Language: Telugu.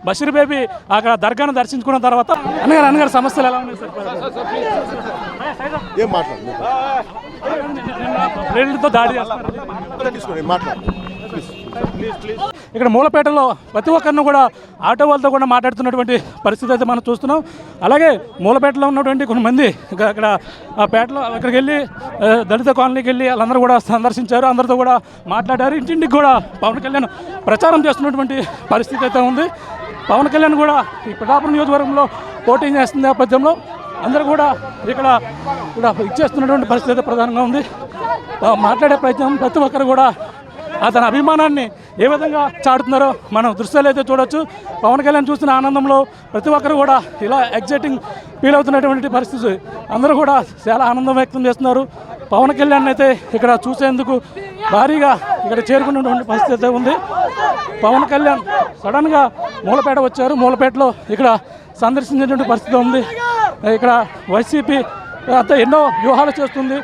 బషీర్ బేబీ అక్కడ దర్గాను దర్శించుకున్న తర్వాత అన్నగారు సమస్యలు ఎలా ఉన్నాయి సార్? ఏం మాట్లాడుతో దాడి చేస్తారు. ఇక్కడ మూలపేటలో ప్రతి ఒక్కరిని కూడా ఆటో వాళ్ళతో కూడా మాట్లాడుతున్నటువంటి పరిస్థితి అయితే మనం చూస్తున్నాం. అలాగే మూలపేటలో ఉన్నటువంటి కొంతమంది అక్కడ ఆ పేటలో అక్కడికి వెళ్ళి దళిత కాలనీకి వెళ్ళి వాళ్ళందరూ కూడా సందర్శించారు, అందరితో కూడా మాట్లాడారు. ఇంటింటికి కూడా పవన్ కళ్యాణ్ ప్రచారం చేస్తున్నటువంటి పరిస్థితి అయితే ఉంది. పవన్ కళ్యాణ్ కూడా ఈ పిఠాపురం నియోజకవర్గంలో పోటీ చేస్తున్న నేపథ్యంలో అందరూ కూడా ఇక్కడ ఇచ్చేస్తున్నటువంటి పరిస్థితి అయితే ప్రధానంగా ఉంది. మాట్లాడే ప్రయత్నం ప్రతి ఒక్కరు కూడా అతని అభిమానాన్ని ఏ విధంగా చాటుతున్నారో మనం దృశ్యాలు అయితే చూడొచ్చు. పవన్ కళ్యాణ్ చూసిన ఆనందంలో ప్రతి ఒక్కరు కూడా ఇలా ఎగ్జైటింగ్ ఫీల్ అవుతున్నటువంటి పరిస్థితి. అందరూ కూడా చాలా ఆనందం వ్యక్తం చేస్తున్నారు. పవన్ కళ్యాణ్ అయితే ఇక్కడ చూసేందుకు భారీగా ఇక్కడ చేరుకున్నటువంటి పరిస్థితి అయితే ఉంది. పవన్ కళ్యాణ్ సడన్గా మూలపేట వచ్చారు. మూలపేటలో ఇక్కడ సందర్శించేటువంటి పరిస్థితి ఉంది. ఇక్కడ వైసీపీ అంతా ఎన్నో వ్యూహాలు చేస్తుంది.